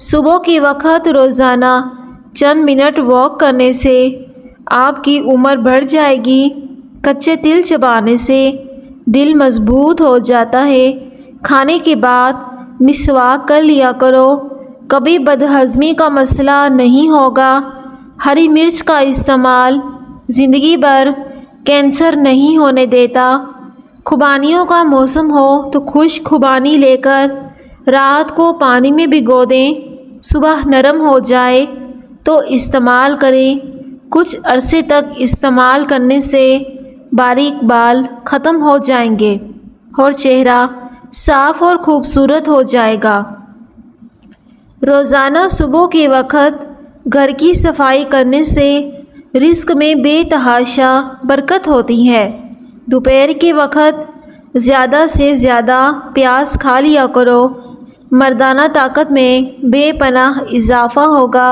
صبح کے وقت روزانہ چند منٹ واک کرنے سے آپ کی عمر بڑھ جائے گی۔ کچے تل چبانے سے دل مضبوط ہو جاتا ہے۔ کھانے کے بعد مسواک کر لیا کرو، کبھی بدہضمی کا مسئلہ نہیں ہوگا۔ ہری مرچ کا استعمال زندگی بھر کینسر نہیں ہونے دیتا۔ خوبانیوں کا موسم ہو تو خشک خوبانی لے کر رات کو پانی میں بھگو دیں، صبح نرم ہو جائے تو استعمال کریں۔ کچھ عرصے تک استعمال کرنے سے باریک بال ختم ہو جائیں گے اور چہرہ صاف اور خوبصورت ہو جائے گا۔ روزانہ صبح کے وقت گھر کی صفائی کرنے سے رزق میں بے تحاشا برکت ہوتی ہے۔ دوپہر کے وقت زیادہ سے زیادہ پیاز کھا لیا کرو، مردانہ طاقت میں بے پناہ اضافہ ہوگا۔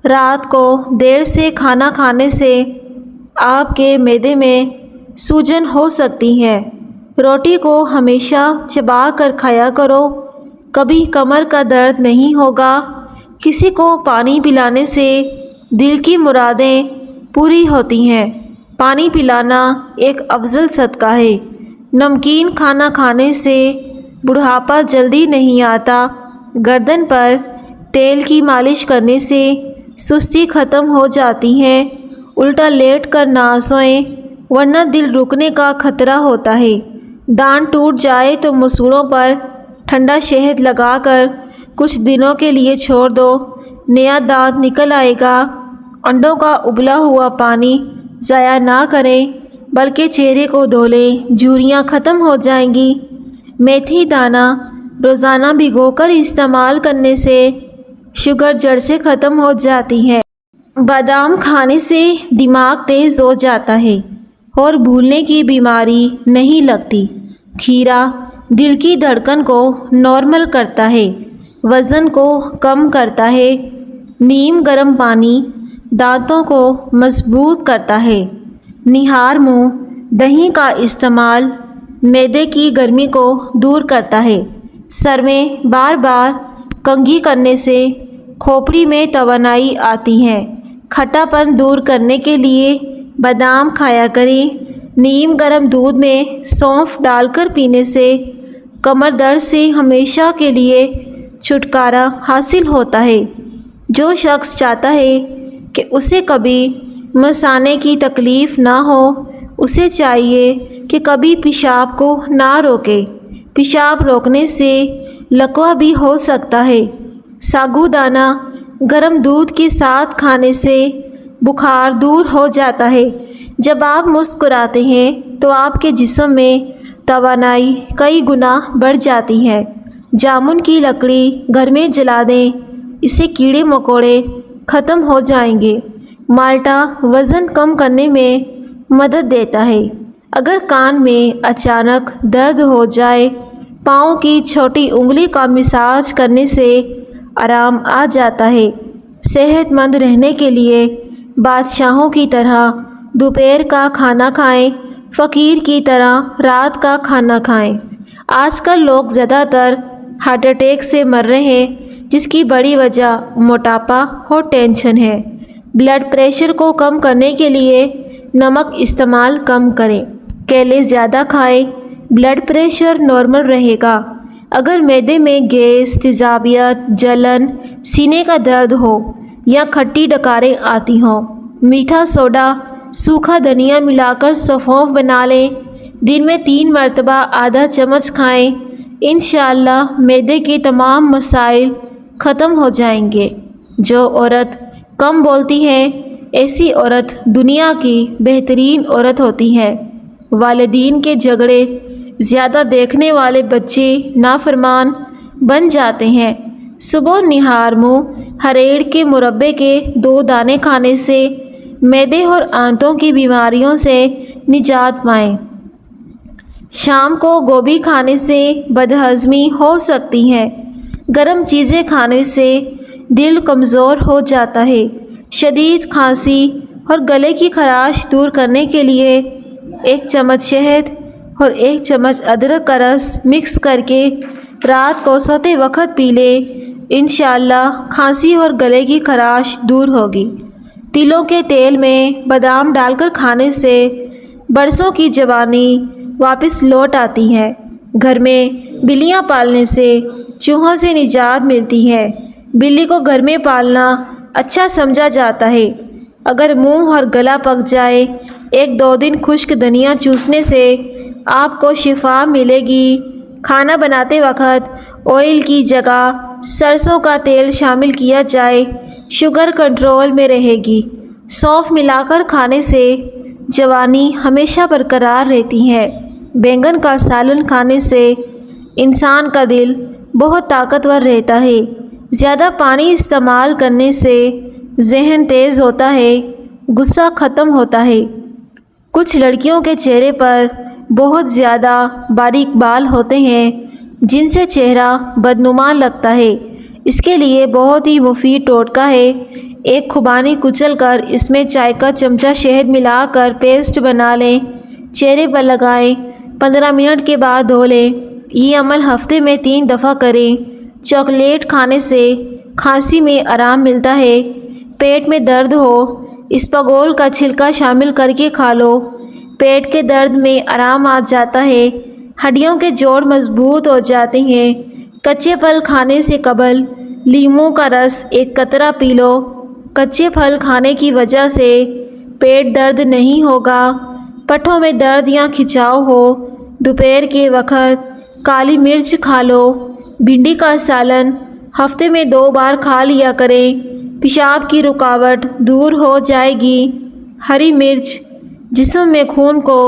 رات کو دیر سے کھانا کھانے سے آپ کے معدے میں سوجن ہو سکتی ہے۔ روٹی کو ہمیشہ چبا کر کھایا کرو، کبھی کمر کا درد نہیں ہوگا۔ کسی کو پانی پلانے سے دل کی مرادیں پوری ہوتی ہیں۔ پانی پلانا ایک افضل صدقہ ہے۔ نمکین کھانا کھانے سے بڑھاپا جلدی نہیں آتا۔ گردن پر تیل کی مالش کرنے سے سستی ختم ہو جاتی ہے۔ الٹا لیٹ کر نہ سوئیں ورنہ دل رکنے کا خطرہ ہوتا ہے۔ دانت ٹوٹ جائے تو مسوڑوں پر ٹھنڈا شہد لگا کر کچھ دنوں کے لیے چھوڑ دو، نیا دانت نکل آئے گا۔ انڈوں کا ابلا ہوا پانی ضائع نہ کریں بلکہ چہرے کو دھو لیں، جھریاں ختم ہو جائیں گی۔ میتھی دانہ روزانہ بھگو کر استعمال کرنے سے شوگر جڑ سے ختم ہو جاتی ہے۔ بادام کھانے سے دماغ تیز ہو جاتا ہے اور بھولنے کی بیماری نہیں لگتی۔ کھیرا دل کی دھڑکن کو نارمل کرتا ہے، وزن کو کم کرتا ہے۔ نیم گرم پانی دانتوں کو مضبوط کرتا ہے۔ نہار منہ دہی کا استعمال معدے کی گرمی کو دور کرتا ہے۔ سر میں بار بار کنگھی کرنے سے کھوپڑی میں توانائی آتی ہے۔ کھٹا پن دور کرنے کے لیے بادام کھایا کریں۔ نیم گرم دودھ میں سونف ڈال کر پینے سے کمر درد سے ہمیشہ کے لیے چھٹکارا حاصل ہوتا ہے۔ جو شخص چاہتا ہے کہ اسے کبھی مثانے کی تکلیف نہ ہو، اسے چاہیے کہ کبھی پیشاب کو نہ روکے۔ پیشاب روکنے سے لقوہ بھی ہو سکتا ہے۔ ساگو دانہ گرم دودھ کے ساتھ کھانے سے بخار دور ہو جاتا ہے۔ جب آپ مسکراتے ہیں تو آپ کے جسم میں توانائی کئی گنا بڑھ جاتی ہے۔ جامن کی لکڑی گھر میں جلا دیں، اس سے کیڑے مکوڑے ختم ہو جائیں گے۔ مالٹا وزن کم کرنے میں مدد دیتا ہے۔ اگر کان میں اچانک درد ہو جائے، پاؤں کی چھوٹی انگلی کا مساج کرنے سے آرام آ جاتا ہے۔ صحت مند رہنے کے لیے بادشاہوں کی طرح دوپہر کا کھانا کھائیں، فقیر کی طرح رات کا کھانا کھائیں۔ آج کل لوگ زیادہ تر ہارٹ اٹیک سے مر رہے ہیں، جس کی بڑی وجہ موٹاپا اور ٹینشن ہے۔ بلڈ پریشر کو کم کرنے کے لیے نمک استعمال کم کریں، کیلے زیادہ کھائیں، بلڈ پریشر نارمل رہے گا۔ اگر معدے میں گیس، تیزابیت، جلن، سینے کا درد ہو یا کھٹی ڈکاریں آتی ہوں، میٹھا سوڈا، سوکھا دھنیا ملا کر سونف بنا لیں، دن میں 3 مرتبہ آدھا چمچ کھائیں، انشاءاللہ معدے کے تمام مسائل ختم ہو جائیں گے۔ جو عورت کم بولتی ہے، ایسی عورت دنیا کی بہترین عورت ہوتی ہے۔ والدین کے جھگڑے زیادہ دیکھنے والے بچے نافرمان بن جاتے ہیں۔ صبح نہار منہ ہریڑ کے مربے کے 2 دانے کھانے سے معدے اور آنتوں کی بیماریوں سے نجات پائیں۔ شام کو گوبھی کھانے سے بدہضمی ہو سکتی ہے۔ گرم چیزیں کھانے سے دل کمزور ہو جاتا ہے۔ شدید کھانسی اور گلے کی خراش دور کرنے کے لیے 1 چمچ شہد اور 1 چمچ ادرک کا رس مکس کر کے رات کو سوتے وقت پی لیں۔ انشاءاللہ کھانسی اور گلے کی خراش دور ہوگی۔ تلوں کے تیل میں بادام ڈال کر کھانے سے برسوں کی جوانی واپس لوٹ آتی ہے۔ گھر میں بلیاں پالنے سے چوہوں سے نجات ملتی ہے۔ بلی کو گھر میں پالنا اچھا سمجھا جاتا ہے۔ اگر منہ اور گلا پک جائے، 1-2 دن خشک دھنیا چوسنے سے آپ کو شفا ملے گی۔ کھانا بناتے وقت آئل کی جگہ سرسوں کا تیل شامل کیا جائے، شوگر کنٹرول میں رہے گی۔ سونف ملا کر کھانے سے جوانی ہمیشہ برقرار رہتی ہے۔ بینگن کا سالن کھانے سے انسان کا دل بہت طاقتور رہتا ہے۔ زیادہ پانی استعمال کرنے سے ذہن تیز ہوتا ہے، غصہ ختم ہوتا ہے۔ کچھ لڑکیوں کے چہرے پر بہت زیادہ باریک بال ہوتے ہیں جن سے چہرہ بدنما لگتا ہے۔ اس کے لیے بہت ہی مفید ٹوٹکا ہے۔ ایک خوبانی کچل کر اس میں چائے کا چمچہ شہد ملا کر پیسٹ بنا لیں، چہرے پر لگائیں، 15 منٹ کے بعد دھو لیں۔ یہ عمل ہفتے میں 3 دفعہ کریں۔ چاکلیٹ کھانے سے کھانسی میں آرام ملتا ہے۔ پیٹ میں درد ہو، اسپاغول کا چھلکا شامل کر کے کھا لو، پیٹ کے درد میں آرام آ جاتا ہے۔ ہڈیوں کے جوڑ مضبوط ہو جاتے ہیں۔ کچے پھل کھانے سے قبل لیموں کا رس 1 قطرہ پی لو۔ کچے پھل کھانے کی وجہ سے پیٹ درد نہیں ہوگا۔ پٹھوں میں درد یا کھچاؤ ہو، دوپہر کے وقت کالی مرچ کھا لو۔ بھنڈی کا سالن ہفتے میں 2 بار کھا لیا کریں، پیشاب کی رکاوٹ دور ہو جائے گی۔ ہری مرچ جسم میں خون کو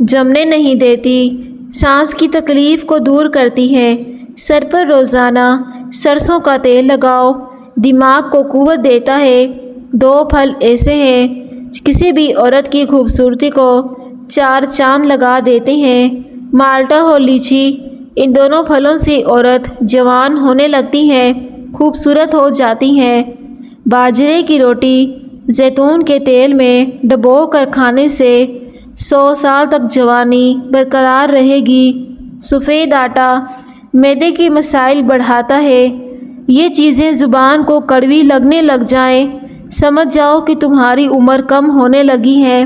جمنے نہیں دیتی، سانس کی تکلیف کو دور کرتی ہے۔ سر پر روزانہ سرسوں کا تیل لگاؤ، دماغ کو قوت دیتا ہے۔ 2 پھل ایسے ہیں کسی بھی عورت کی خوبصورتی کو 4 چاند لگا دیتے ہیں، مالٹا اور لیچی۔ ان دونوں پھلوں سے عورت جوان ہونے لگتی ہے، خوبصورت ہو جاتی ہے۔ باجرے کی روٹی زیتون کے تیل میں ڈبو کر کھانے سے 100 سال تک جوانی برقرار رہے گی۔ سفید آٹا معدے کے مسائل بڑھاتا ہے۔ یہ چیزیں زبان کو کڑوی لگنے لگ جائیں، سمجھ جاؤ کہ تمہاری عمر کم ہونے لگی ہے۔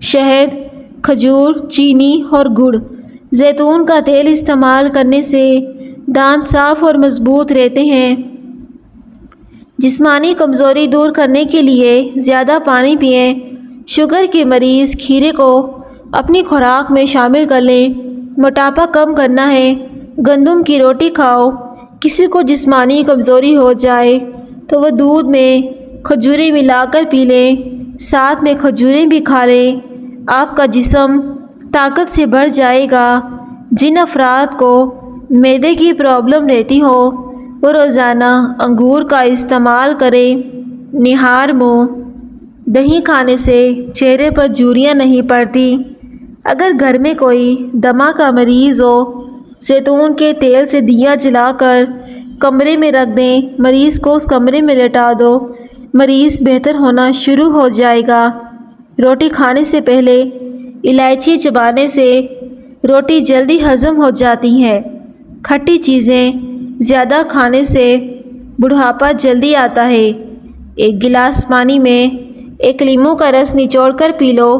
شہد، کھجور، چینی اور گڑ، زیتون کا تیل استعمال کرنے سے دانت صاف اور مضبوط رہتے ہیں۔ جسمانی کمزوری دور کرنے کے لیے زیادہ پانی پئیں۔ شوگر کے مریض کھیرے کو اپنی خوراک میں شامل کر لیں۔ موٹاپا کم کرنا ہے، گندم کی روٹی کھاؤ۔ کسی کو جسمانی کمزوری ہو جائے تو وہ دودھ میں کھجوریں ملا کر پی لیں، ساتھ میں کھجوریں بھی کھا لیں۔ آپ کا جسم طاقت سے بھر جائے گا۔ جن افراد کو معدے کی پرابلم رہتی ہو وہ روزانہ انگور کا استعمال کریں۔ نہار منہ، دہی کھانے سے چہرے پر جھریاں نہیں پڑتی۔ اگر گھر میں کوئی دمہ کا مریض ہو، زیتون کے تیل سے دیا جلا کر کمرے میں رکھ دیں، مریض کو اس کمرے میں لٹا دو، مریض بہتر ہونا شروع ہو جائے گا۔ روٹی کھانے سے پہلے الائچی چبانے سے روٹی جلدی ہضم ہو جاتی ہے۔ کھٹی چیزیں زیادہ کھانے سے بڑھاپا جلدی آتا ہے۔ 1 گلاس پانی میں 1 لیموں کا رس نچوڑ کر پی لو،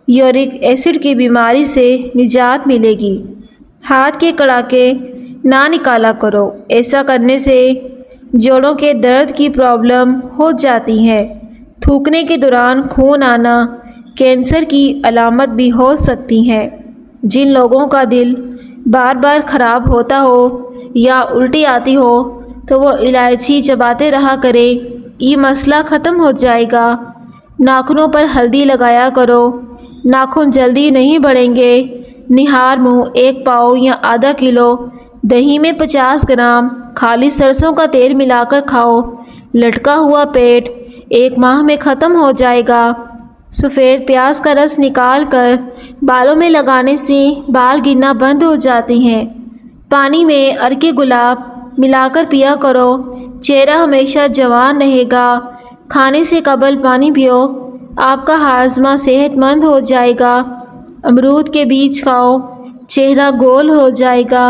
یورک ایسڈ کی بیماری سے نجات ملے گی۔ ہاتھ کے کڑاکے نہ نکالا کرو، ایسا کرنے سے جوڑوں کے درد کی پرابلم ہو جاتی ہے۔ تھوکنے کے دوران خون آنا کینسر کی علامت بھی ہو سکتی ہے۔ جن لوگوں کا دل بار بار خراب ہوتا ہو یا الٹی آتی ہو تو وہ الائچی چباتے رہا کریں، یہ مسئلہ ختم ہو جائے گا۔ ناخنوں پر ہلدی لگایا کرو، ناخن جلدی نہیں بڑھیں گے۔ نہار منہ 1 پاؤ یا آدھا کلو دہی میں 50 گرام خالی سرسوں کا تیل ملا کر کھاؤ۔ لٹکا ہوا پیٹ 1 ماہ میں ختم ہو جائے گا۔ سفید پیاز کا رس نکال کر بالوں میں لگانے سے بال گرنا بند ہو جاتے ہیں۔ پانی میں عرق گلاب ملا کر پیا کرو، چہرہ ہمیشہ جوان رہے گا۔ کھانے سے قبل پانی پیو، آپ کا ہاضمہ صحت مند ہو جائے گا۔ امرود کے بیج کھاؤ، چہرہ گول ہو جائے گا۔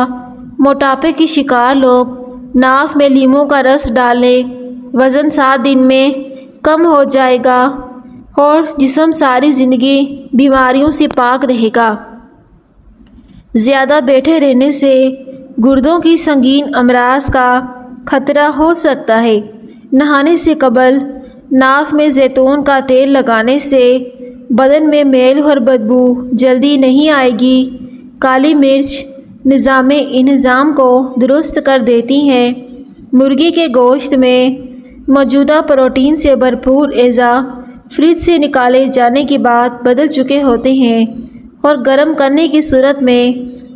موٹاپے کے شکار لوگ ناف میں لیموں کا رس ڈالیں، وزن 7 دن میں کم ہو جائے گا اور جسم ساری زندگی بیماریوں سے پاک رہے گا۔ زیادہ بیٹھے رہنے سے گردوں کی سنگین امراض کا خطرہ ہو سکتا ہے۔ نہانے سے قبل ناف میں زیتون کا تیل لگانے سے بدن میں میل اور بدبو جلدی نہیں آئے گی۔ کالی مرچ نظام انہضام کو درست کر دیتی ہے۔ مرغی کے گوشت میں موجودہ پروٹین سے بھرپور اعضاء فریج سے نکالے جانے کے بعد بدل چکے ہوتے ہیں اور گرم کرنے کی صورت میں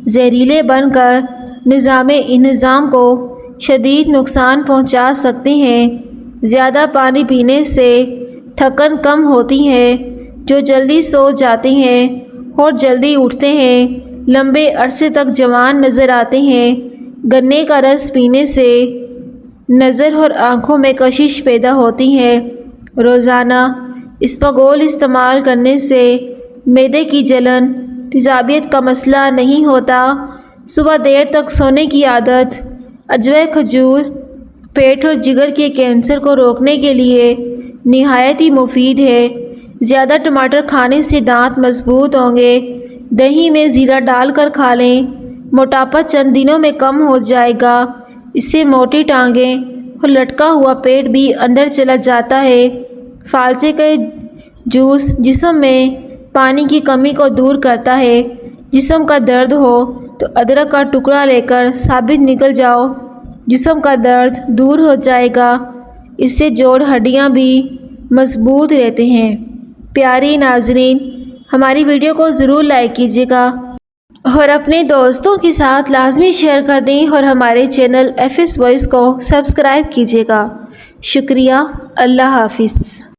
زہریلے بن کر نظام انہضام کو شدید نقصان پہنچا سکتے ہیں۔ زیادہ پانی پینے سے تھکن کم ہوتی ہے۔ جو جلدی سو جاتے ہیں اور جلدی اٹھتے ہیں لمبے عرصے تک جوان نظر آتے ہیں۔ گنے کا رس پینے سے نظر اور آنکھوں میں کشش پیدا ہوتی ہے۔ روزانہ اسپغول استعمال کرنے سے معدے کی جلن، تیزابیت کا مسئلہ نہیں ہوتا۔ صبح دیر تک سونے کی عادت عجوہ کھجور پیٹ اور جگر کے کینسر کو روکنے کے لیے نہایت ہی مفید ہے۔ زیادہ ٹماٹر کھانے سے دانت مضبوط ہوں گے۔ دہی میں زیرہ ڈال کر کھا لیں، موٹاپا چند دنوں میں کم ہو جائے گا۔ اس سے موٹی ٹانگیں اور لٹکا ہوا پیٹ بھی اندر چلا جاتا ہے۔ فالسے کا جوس جسم میں پانی کی کمی کو دور کرتا ہے۔ جسم کا درد ہو تو ادرک کا ٹکڑا لے کر ثابت نکل جاؤ، جسم کا درد دور ہو جائے گا۔ اس سے جوڑ ہڈیاں بھی مضبوط رہتے ہیں۔ پیاری ناظرین، ہماری ویڈیو کو ضرور لائک کیجیے گا اور اپنے دوستوں کے ساتھ لازمی شیئر کر دیں اور ہمارے چینل FS وائس کو سبسکرائب کیجیے گا۔ شکریہ۔ اللہ حافظ۔